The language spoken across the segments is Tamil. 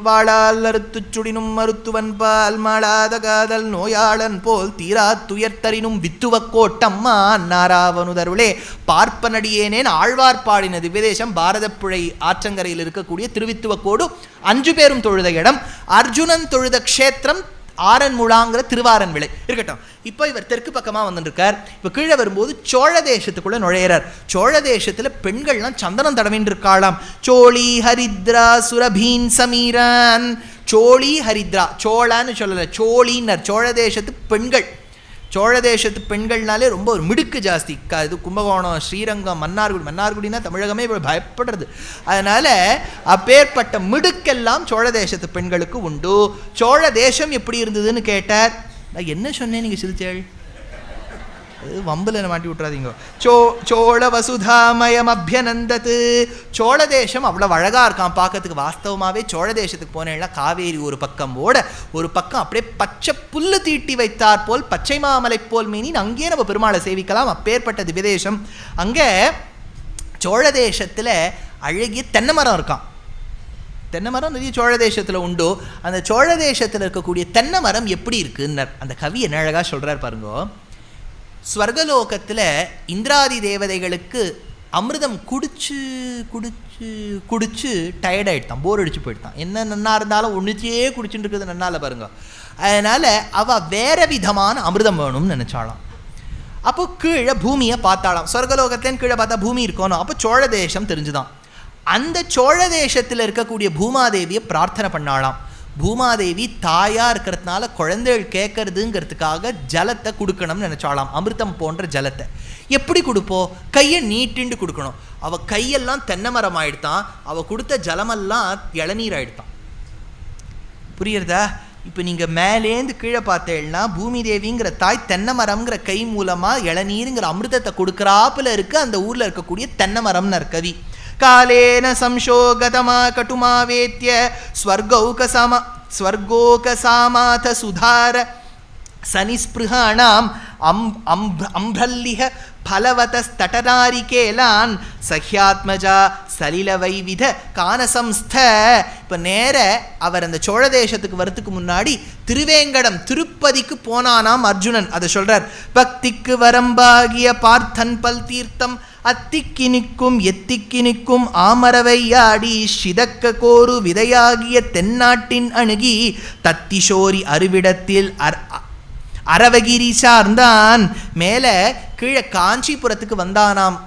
வாழால் அறுத்து சுடினும் மருத்துவன் பால் மாளாத காதல் நோயாளன் போல் தீரா துயர்த்தரினும் வித்துவ கோட்டம்மா நாராவனுதருளே பார்ப்பனடியேனேன் ஆழ்வார்பாடின திவ்யதேசம் பாரதப்புழை ஆற்றங்கரையில் இருக்கக்கூடிய திருவித்துவக்கோடு 5 பேரும் தொழுத இடம், அர்ஜுனன் தொழுத க்ஷேத்திரம் ஆரன்முழாங்கிற திருவாரன் விளை இருக்கட்டும். இப்போ இவர் தெற்கு பக்கமாக வந்துருக்கார். இப்போ கீழே வரும்போது சோழ தேசத்துக்குள்ளே நுழையிறார். சோழ தேசத்தில் பெண்கள்லாம் சந்தனம் தடவின்னு இருக்காளாம். சோழி ஹரித்ரா சுரபீன் சமீரான். சோழி ஹரித்ரா, சோழான்னு சொல்லலை, சோழின்னர். சோழ தேசத்து பெண்கள், சோழ தேசத்து பெண்கள்னாலே ரொம்ப ஒரு மிடுக்கு ஜாஸ்தி. இது கும்பகோணம், ஸ்ரீரங்கம், மன்னார்குடினா தமிழகமே பயப்படுறது. அதனால் அப்பேற்பட்ட மிடுக்கெல்லாம் சோழ தேசத்து பெண்களுக்கு உண்டு. சோழ தேசம் எப்படி இருந்ததுன்னு கேட்டார். நான் என்ன சொன்னேன், நீங்கள் சிரிச்சேள், வம்பில் மாட்டி விட்றாதீங்க. சோழ வசுதாமயம் அபியனந்தது. சோழ தேசம் அவ்வளோ அழகாக இருக்கான் பார்க்கறதுக்கு. வாஸ்தவமாகவே சோழ தேசத்துக்கு போனேன்னா காவேரி ஒரு பக்கம் ஓட, ஒரு பக்கம் அப்படியே பச்சை புல்லு தீட்டி வைத்தார் போல் பச்சை மாமலை போல் மீனின் அங்கேயே நம்ம பெருமாளை சேவிக்கலாம். அப்பேற்பட்ட திவ்யதேசம். அங்கே சோழ தேசத்தில் அழகிய தென்னை மரம் இருக்கான். தென்னை மரம் நிறைய சோழ தேசத்தில் உண்டு. அந்த சோழ தேசத்தில் இருக்கக்கூடிய தென்னை மரம் எப்படி இருக்குன்னு அந்த கவி என்ன அழகாக சொல்கிறார் பாருங்கோ. ஸ்வர்கலோகத்தில் இந்திராதி தேவதைகளுக்கு அமிர்தம் குடிச்சு குடிச்சு குடிச்சு டயர்டாயிட்டான், போர் அடிச்சு போயிட்டான். என்ன நன்னா இருந்தாலும் ஒன்றுச்சே குடிச்சுட்டு இருக்கிறது நன்னால பாருங்க. அதனால் அவள் வேற விதமான அமிர்தம் வேணும்னு நினச்சாலாம். அப்போ கீழே பூமியை பார்த்தாலாம். சொர்க்கலோகத்துலேன்னு கீழே பார்த்தா பூமி இருக்கணும். அப்போ சோழ தேசம் தெரிஞ்சுதான். அந்த சோழ தேசத்தில் இருக்கக்கூடிய பூமாதேவியை பிரார்த்தனை பண்ணாலாம். பூமாதேவி தாயாக இருக்கிறதுனால குழந்தைகள் கேட்கறதுங்கிறதுக்காக ஜலத்தை கொடுக்கணும்னு நினச்சாலாம். அமிர்தம் போன்ற ஜலத்தை எப்படி கொடுப்போம்? கையை நீட்டிண்டு கொடுக்கணும். அவள் கையெல்லாம் தென்னை மரம் ஆயிடுத்தான். அவள் கொடுத்த ஜலமெல்லாம் இளநீர் ஆயிடுத்தான். புரியுறதா? இப்போ நீங்கள் மேலேந்து கீழே பார்த்தேன்னா பூமி தேவிங்கிற தாய் தென்னை மரம்ங்கிற கை மூலமாக இளநீருங்கிற அமிர்தத்தை கொடுக்குறாப்புல இருக்கு அந்த ஊரில் இருக்கக்கூடிய தென்னை மரம்னு கவி. காலேன சம்சோகதமா கட்டுமா வேத்ய ஸ்வர்கோகசாமாத சுதார சனிஸ்பிருஹாணாம் அம்பல்லிஹ பலவதஸ்தடனாரிகேலான் சஹ்யாத்மஜா சலில வைவித கானசம்ஸ்த. இப்போ நேர அவர் அந்த சோழ தேசத்துக்கு வரத்துக்கு முன்னாடி திருவேங்கடம் திருப்பதிக்கு போனானாம் அர்ஜுனன். அதை சொல்றார். பக்திக்கு வரம்பாகிய பார்த்தன் பல் தீர்த்தம் அத்திக்கினிக்கும் எத்திக்கினிக்கும் ஆமரவையாடி சிதக்க கோரு விதையாகிய தென்னாட்டின் அணுகி தத்திஷோரி அருவிடத்தில் அரவகிரி சார்ந்தான். மேலே கீழே காஞ்சிபுரத்துக்கு வந்தானாம்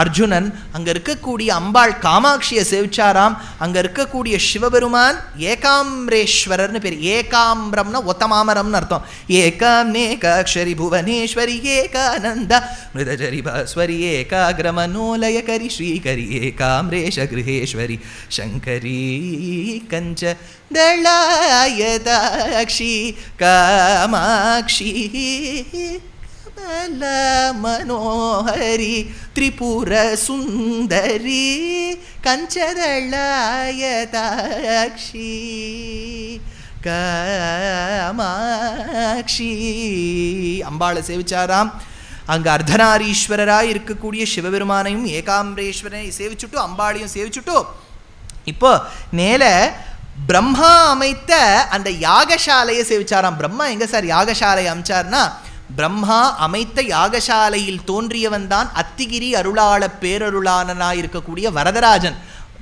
அர்ஜுனன். அங்கே இருக்கக்கூடிய அம்பாள் காமாட்சியை சேவிச்சாராம். அங்கே இருக்கக்கூடிய சிவபெருமான் ஏகாம்ரேஸ்வரர்னு பேர். ஏகாம்பிரம்னா ஒத்தமாமரம்னு அர்த்தம். ஏகாம் நேகாட்சரி புவனேஸ்வரி ஏகானந்த மிருதஜரி பாஸ்வரி ஏகாகிரமனோலயகரி ஸ்ரீகரி ஏகாம்ரேஷ கிருஹேஸ்வரி சங்கரி கஞ்ச தளாயதாட்சி காமாட்சி மனோஹரி திரிபுர சுந்தரி கஞ்சதளாயதாட்சி காமாட்சி. அம்பாளை சேவிச்சாராம். அங்கே அர்த்தநாரீஸ்வரராக இருக்கக்கூடிய சிவபெருமானையும் ஏகாம்பரேஸ்வரனை சேவிச்சுட்டு அம்பாளையும் சேவிச்சுட்டு இப்போ நேல பிரம்மா அமைத்த அந்த யாகசாலையை சேவிச்சாராம். பிரம்மா எங்க சார் யாகசாலையை அமைச்சார்னா, பிரம்மா அமைத்த யாகசாலையில் தோன்றியவன் தான் அத்திகிரி அருளாள பேரருளாளனாய் இருக்கக்கூடிய வரதராஜன்.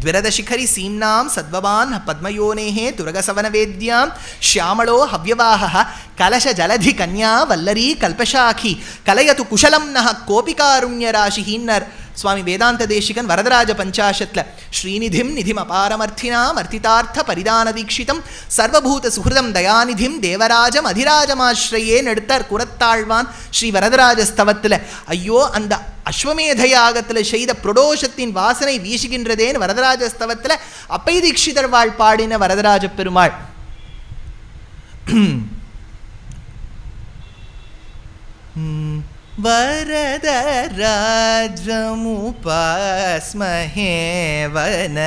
द्विरदशिखरि सीम्नां सद्ववान् पद्मयोनेः तुरगसवनवेद्यां श्यामलो हव्यवाहः कलशजलधिकन्या वल्लरी कल्पशाखी कलयतु कुशलं नः कोपिकारुण्यराशिहीन्नर स्वामी वेदांत देशिकन वरदराज पंचाशत्ल श्रीनिधिं निधिम अपारमर्थिनाम् अर्थितार्थ परिदान दीक्षितं सर्वभूत सुहृदं दयानिधिं देवराजम अधिराजमाश्रये नडुत्तर कुरत्ताழ்வான் श्री वरदराज स्तवत्तल अय्यो अंद अश्वमेध यागत्तल செய்த பிரதோஷத்தின் வாசனை வீசுகின்றதேன் வரதராஜ ஸ்தவத்துல அப்பை தீட்சிதர் வாழ் பாடின வரதராஜ பெருமாள். वरदराजमुपास्महे वनजासनादि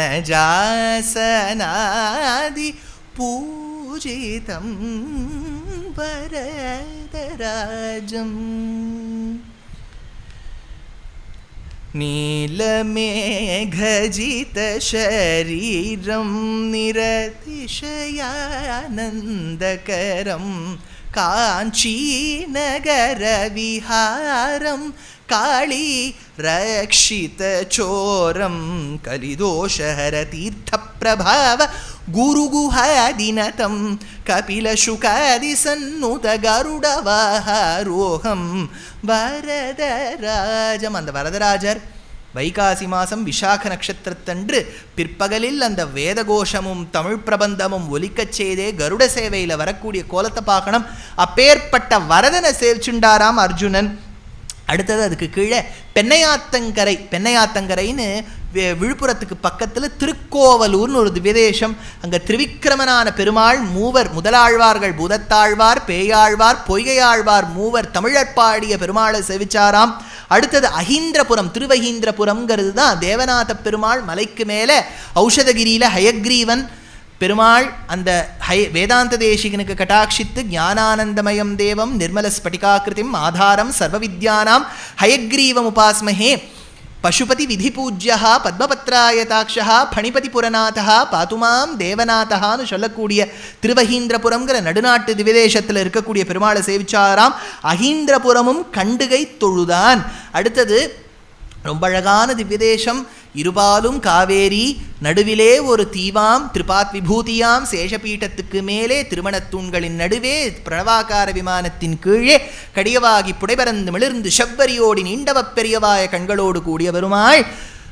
पूजितं वरदराजम्. நீலமேகஜிதசரீரம் நிரதிசயானந்தகரம் காஞ்சீநகரவிஹாரம் காளி ரக்ஷிதசோரம் கலிதோஷஹரதீர்த்தப்பிரபாவ குருகுஹாதினதம் கபிலசுகாதிசன்னுதகருடவாரோகம் வரதராஜம். அந்த வரதராஜர் வைகாசி மாதம் விசாக நட்சத்திரத்தன்று பிற்பகலில் அந்த வேதகோஷமும் தமிழ் பிரபந்தமும் ஒலிக்கச் செய்தே கருட சேவையில் வரக்கூடிய கோலத்தை பார்க்கணும். அப்பேற்பட்ட வரதனை சேவிச்சுண்டாராம் அர்ஜுனன். அடுத்தது அதுக்கு கீழே பெண்ணையாத்தங்கரை, பெண்ணையாத்தங்கரைன்னு விழுப்புரத்துக்கு பக்கத்தில் திருக்கோவலூர்னு ஒரு திவ்யதேசம். அங்கே திரிவிக்கிரமனான பெருமாள் மூவர் முதலாழ்வார்கள், பூதத்தாழ்வார், பேயாழ்வார், பொய்கையாழ்வார் மூவர் தமிழர் பாடிய பெருமாளை சேவிச்சாராம். அடுத்தது அஹீந்திரபுரம், திருவஹீந்திரபுரம்ங்கிறது தான் தேவநாத பெருமாள் மலைக்கு மேலே ஔஷதகிரியில் ஹயக்ரீவன் பெருமாள் அந்த வேதாந்த தேசிகனுக்கு கட்டாட்சித்து ஞானானந்தமயம் தேவம் நிர்மல ஸ்பட்டிகாக்கிருதிம் ஆதாரம் சர்வவித்யானாம் ஹயக்ரீவம் உபாஸ்மஹே பசுபதி விதிபூஜ்யா பத்மபத்ராயதாட்சா பணிபதி புரநாதா பாத்துமாம் தேவநாதகான்னு சொல்லக்கூடிய திருவஹீந்திரபுரம்ங்கிற நடுநாட்டு திவ்யதேசத்தில் இருக்கக்கூடிய பெருமாளை சேவிச்சாராம். அஹீந்திரபுரமும் கண்டுகை தொழுதான். அடுத்தது ரொம்ப அழகான திவ்யதேசம், இருபாலும் காவேரி, நடுவிலே ஒரு தீவாம், திரிபாத் விபூதியாம், சேஷபீட்டத்துக்கு மேலே திருமணத்தூண்களின் நடுவே பிரணவாகார விமானத்தின் கீழே கடியவாகி புடைபரந்து மிளிர்ந்து செவ்வரியோடி நீண்டவப் பெரியவாய கண்களோடு கூடிய பெருமாள்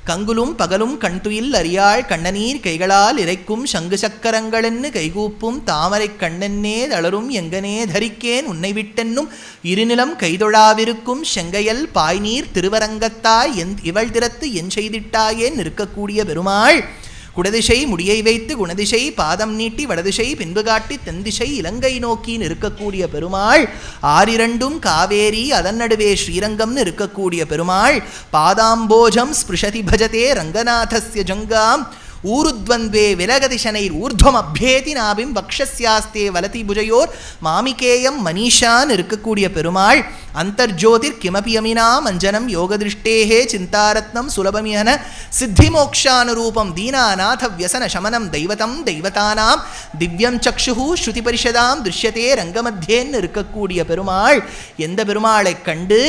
கங்குலும் பகலும் கண்துயில் அறியாள் கண்ணநீர் கைகளால் இறைக்கும் சங்கு சக்கரங்களென்னு கைகூப்பும் தாமரை கண்ணென்னே தளரும் எங்கனே தரிக்கேன் உன்னை விட்டென்னும் இருநிலம் கைதொழாவிருக்கும் செங்கையல் பாய்நீர் திருவரங்கத்தாய் இவள் திறத்து என் செய்திட்டாயேன் இருக்கக்கூடிய பெருமாள் குடதிசை முடியை வைத்து குணதிசை பாதம் நீட்டி வடதிசை பின்பு காட்டி தென்திசை இலங்கை நோக்கின்னு இருக்கக்கூடிய பெருமாள், ஆறிரண்டும் காவேரி அதன் நடுவே ஸ்ரீரங்கம்னு இருக்கக்கூடிய பெருமாள், பாதாம்போஜம் ஸ்பிருஷதி பஜதே ரங்கநாதஸ்ய ஜங்காம் ஊருத்வந்த்வே விலகதிசனைர் ஊர்துவம் அப்யேதி நாபிம் வக்ஷஸ்யாஸ்தே வலதி புஜயோர் மாமிகேயம் மனிஷான் இருக்கக்கூடிய பெருமாள், அந்தர்ஜோதிர் கிமபி அமினாம் அஞ்சனம் யோகதிருஷ்டேஹே சிந்தாரத்னம் சுலபமியன சித்திமோக்ஷானுரூபம் தீனாநாத வியசன சமனம் தெய்வதம் தெய்வதானாம் திவ்யம் சக்ஷு ஸ்ருதி பரிஷதாம் திருஷ்யத்தே ரங்கமத்தியேன்னு இருக்கக்கூடிய பெருமாள். எந்த பெருமாளை கண்டு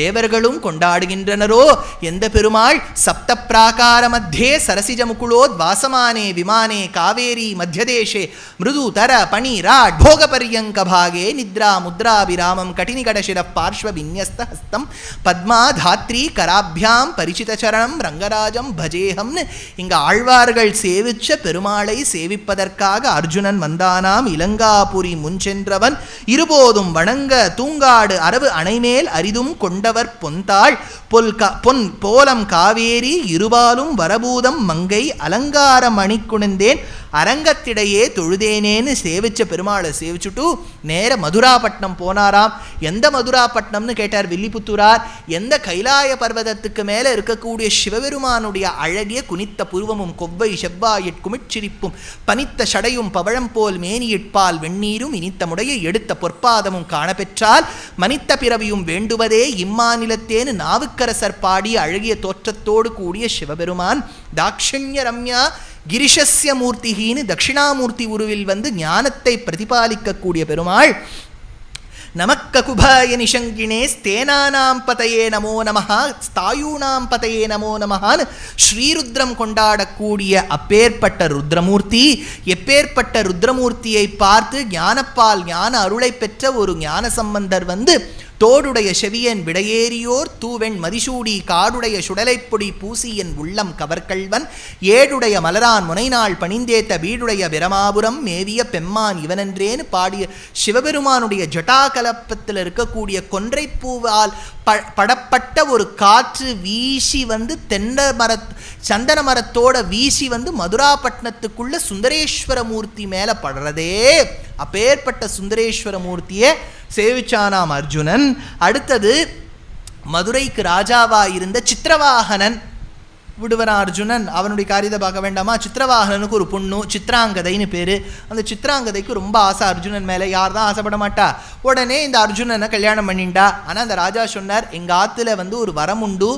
தேவர்களும் கொண்டாடுகின்றனரோ, எந்த பெருமாள் சப்த பிராகார மத்தியே சரசிஜ முகுளோத் வாசமானே விமானே காவேரி மத்தியதேசே மிருது தர பணி ராட் போக பரியங்க பாகே நித்ரா முத்ராபிராமம் கட்டினிகடசிர பார்ஷ்வ விநியஸ்த ஹஸ்தம் பத்மா தாத்ரி கராபியாம் பரிச்சித சரணம் ரங்கராஜம் பஜேஹம்னு இங்க ஆழ்வார்கள் சேவிச்ச பெருமாளை சேவிப்பதற்காக அர்ஜுனன் வந்தானாம். இலங்காபுரி முன்சென்றவன் இருபோதும் வணங்க தூங்காடு அரவு அணைமேல் அரிதும் கொண்டவர் பொந்தாள் பொன் போலம் காவேரி இருபாலும் வரபூதம் மங்கை அலங்கார மணிக்குணந்தேன் அரங்கத்திடையே தொழுதேனேன்னு சேவிச்ச பெருமாளை சேவிச்சுட்டு நேர மதுராப்பட்டினம் போனாராம். எந்த மதுராப்பட்டினம்னு கேட்டார் வில்லிபுத்தூரார். எந்த கைலாய பர்வதத்துக்கு மேலே இருக்கக்கூடிய சிவபெருமானுடைய அழகிய குனித்த புருவமும் கொவ்வை செவ்வாயிற் குமிட்சிரிப்பும் பனித்த சடையும் பவழம் போல் மேனியிட்பால் வெந்நீரும் இனித்த முடையை எடுத்த பொற்பாதமும் காணப்பெற்றால் மனித்த பிறவியும் வேண்டுவதே இம்மாநிலத்தேன்னு நாவுக்கரசர் பாடிய அழகிய தோற்றத்தோடு கூடிய சிவபெருமான் தாக்ஷண்ய ரம்யா கிரிஷஸ்ய மூர்த்திகின்னு தட்சிணாமூர்த்தி உருவில் வந்து ஞானத்தை பிரதிபாலிக்கக்கூடிய பெருமாள். நமக்க குபாய நிஷங்கினே ஸ்தேனானாம் பதையே நமோ நமஹா ஸ்தாயூனாம் பதையே நமோ நமஹான்னு ஸ்ரீருத்ரம் கொண்டாடக்கூடிய அப்பேற்பட்ட ருத்ரமூர்த்தி. எப்பேற்பட்ட ருத்ரமூர்த்தியை பார்த்து ஞானப்பால் ஞான அருளை பெற்ற ஒரு ஞான சம்பந்தர் வந்து தோடுடைய செவியன் விடையேறியோர் தூவெண் மதிசூடி காடுடைய சுடலைப்பொடி பூசியன் உள்ளம் கவர்கள்வன் ஏடுடைய மலரான் முனைநாள் பணிந்தேத்த வீடுடைய பிரமாபுரம் மேவிய பெம்மான் இவனென்றேன்னு பாடிய சிவபெருமானுடைய ஜட்டாகலப்பத்தில் இருக்கக்கூடிய கொன்றைப்பூவால் படப்பட்ட ஒரு காற்று வீசி வந்து சந்தன மரத்தோட வீசி வந்து மதுராப்பட்டினத்துக்குள்ள சுந்தரேஸ்வர மூர்த்தி மேலே படுறதே. அப்பேற்பட்ட சுந்தரேஸ்வர மூர்த்தியை சேவிச்சானாம் அர்ஜுனன். அடுத்தது மதுரைக்கு ராஜாவா இருந்த சித்திரவாகனன் விடுவனா அர்ஜுனன். அவனுடைய காரியத்தை பார்க்க வேண்டாமா? சித்திரவாகனனுக்கு ஒரு பொண்ணு சித்ராங்கதைன்னு பேர். அந்த சித்ராங்கதைக்கு ரொம்ப ஆசை அர்ஜுனன் மேலே. யார் தான் ஆசைப்பட மாட்டா? உடனே இந்த அர்ஜுனனை கல்யாணம் பண்ணிண்டா. ஆனால் அந்த ராஜா சொன்னார், எங்கள் ஆற்றுல வந்து ஒரு வரம் உண்டு,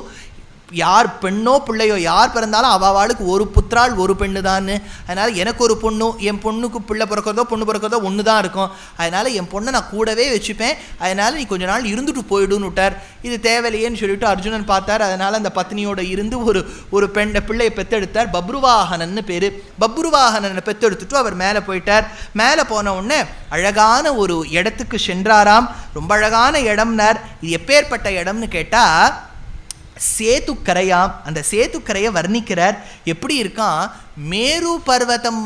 யார் பெண்ணோ பிள்ளையோ யார் பிறந்தாலும் அவளுக்கு ஒரு புத்திராள் ஒரு பெண்ணு தான். அதனால் எனக்கு ஒரு பொண்ணு, என் பொண்ணுக்கு பிள்ளை பிறக்கிறதோ பொண்ணு பிறக்கிறதோ ஒன்று தான் இருக்கும். அதனால் என் பொண்ணை நான் கூடவே வச்சுப்பேன், அதனால் நீ கொஞ்ச நாள் இருந்துட்டு போயிடுன்னு விட்டார். இது தேவையில்லையேன்னு சொல்லிட்டு அர்ஜுனன் பார்த்தார். அதனால் அந்த பத்னியோடு இருந்து ஒரு பிள்ளையை பெற்றெடுத்தார். பப்ருவாகனன்னு பேர். பப்ருவாகனனை பெற்றெடுத்துட்டு அவர் மேலே போயிட்டார். மேலே போன உடனே அழகான ஒரு இடத்துக்கு சென்றாராம். ரொம்ப அழகான இடம்னார். இது எப்பேற்பட்ட இடம்னு கேட்டால் சேத்துக்கரையாம். அந்த சேத்துக்கரையை வர்ணிக்கிறார். எப்படி இருக்கான், மேரு பர்வதம்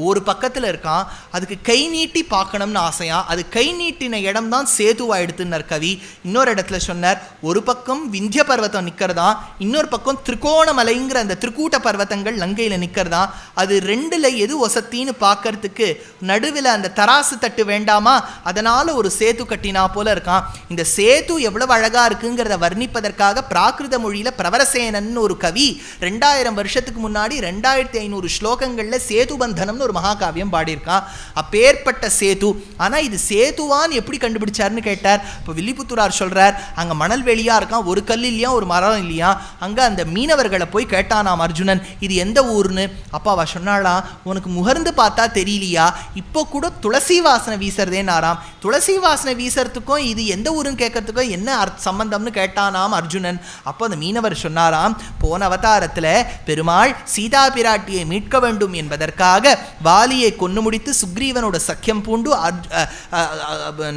ஒரு பக்கத்தில் இருக்கான், அதுக்கு கை நீட்டி பார்க்கணும்னு ஆசையா, அது கை நீட்டின இடம் தான் சேதுவாயிடுத்துன்னார் கவி. இன்னொரு இடத்துல சொன்னார், ஒரு பக்கம் விந்திய பர்வதம் நிற்கிறதா, இன்னொரு பக்கம் திரிகோணமலைங்கிற அந்த திரிகூட்ட பர்வதங்கள் லங்கையில் நிற்கிறதா. அது ரெண்டில் எது ஒசத்தின்னு பார்க்கறதுக்கு நடுவில் அந்த தராசு தட்டு வேண்டாமா, அதனால் ஒரு சேது கட்டினா போல இருக்கான். இந்த சேது எவ்வளவு அழகாக இருக்குங்கிறத வர்ணிப்பதற்காக பிராகிருத மொழியில் பிரவரசேனன் ஒரு கவி 2000 வருஷத்துக்கு முன்னாடி 2500 ஸ்லோகங்களில் சேதுபந்தனம்னு ஒரு மகாகாவியம் பாடியிருக்கான். அப்பேற்பட்ட சேது. ஆனால் இது சேதுவான்னு எப்படி கண்டுபிடிச்சார்னு கேட்டார். இப்போ வில்லிபுத்தூரார் சொல்கிறார், அங்கே மணல் வெளியாக இருக்கான், ஒரு கல் இல்லையா ஒரு மரம் இல்லையா. அங்கே அந்த மீனவர்களை போய் கேட்டானாம் அர்ஜுனன், இது எந்த ஊர்னு. அப்பா அவ சொன்னாலாம், உனக்கு முகர்ந்து பார்த்தா தெரியலையா, இப்போ கூட துளசி வாசனை வீசுறதேனாராம். துளசி வாசனை வீசுறதுக்கும் இது எந்த ஊருன்னு கேட்கறதுக்கும் என்ன சம்பந்தம்னு கேட்டானாம் அர்ஜுனன். அப்போ அந்த மீனவர் சொன்னாராம், போன அவதாரத்தில் பெருமாள் சீதா பிராட்டியை மீட்க வேண்டும் என்பதற்காக வாலியை கொன்னு முடித்து சுக்ரீவனோட சக்கியம் பூண்டு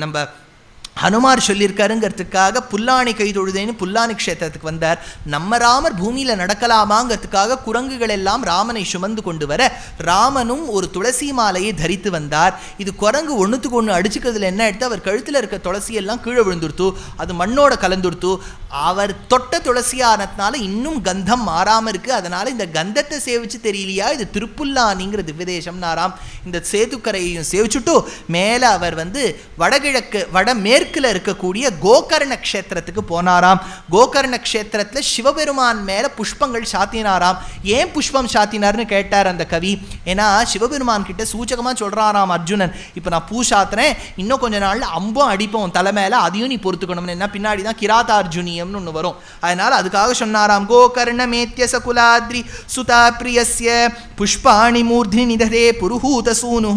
நம்ம ஹனுமார் சொல்லியிருக்காருங்கிறதுக்காக புல்லாணி கை தொழுதேன்னு புல்லாணி க்ஷேத்திரத்துக்கு வந்தார். நம்ம ராமர் பூமியில் நடக்கலாமாங்கிறதுக்காக குரங்குகள் எல்லாம் ராமனை சுமந்து கொண்டு வர ராமனும் ஒரு துளசி மாலையை தரித்து வந்தார். இது குரங்கு ஒன்றுத்துக்கு ஒன்று அடிச்சுக்கிறதுல என்ன எடுத்து அவர் கழுத்தில் இருக்க துளசியெல்லாம் கீழே விழுந்துடுத்து, அது மண்ணோட கலந்துடுத்து. அவர் தொட்ட துளசியானதுனால இன்னும் கந்தம் மாறாமல் இருக்குது. அதனால் இந்த கந்தத்தை சேவிச்சு தெரியலையா, இது திருப்புல்லானிங்கிற திவ்யதேசம்னாராம். இந்த சேதுக்கரையையும் சேவிச்சுட்டு மேலே அவர் வடகிழக்கு வடமேற்கு இருக்கக்கூடிய கோகர்ண க்ஷேத்திரத்துக்கு போனாராம். கோகர்ண க்ஷேத்திரத்தில் சிவபெருமான் மேல புஷ்பங்கள் சாத்தினாராம். ஏன் புஷ்பம் சாத்தினார்னு கேட்டார் அந்த கவி. ஏன்னா சிவபெருமான் கிட்ட சூச்சகமா சொல்றாராம் அர்ஜுனன், இப்போ நான் பூ சாத்துறேன், இன்னும் கொஞ்ச நாள்ல அம்பும் அடிப்போம் தலை மேல, அதையும் நீ பொறுத்துக்கணும். என்ன பின்னாடி தான் கிராதார்ஜுனியம்னு ஒன்று வரும். அதனால அதுக்காக சொன்னாராம், கோகர்ண மேத்ய சகுலாத்ரி சுதா பிரியஸ்ய புஷ்பாணி மூர்த்தி நிததே புருஹூத சூனு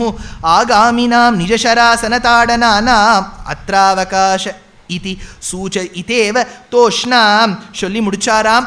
ஆகாமினாம் நிஜசராசனதாடனானாம் அத்ராவகாஷ இதி சூச்ச இதேவ தோஷ்ணாம் சொல்லி முடிச்சாராம்.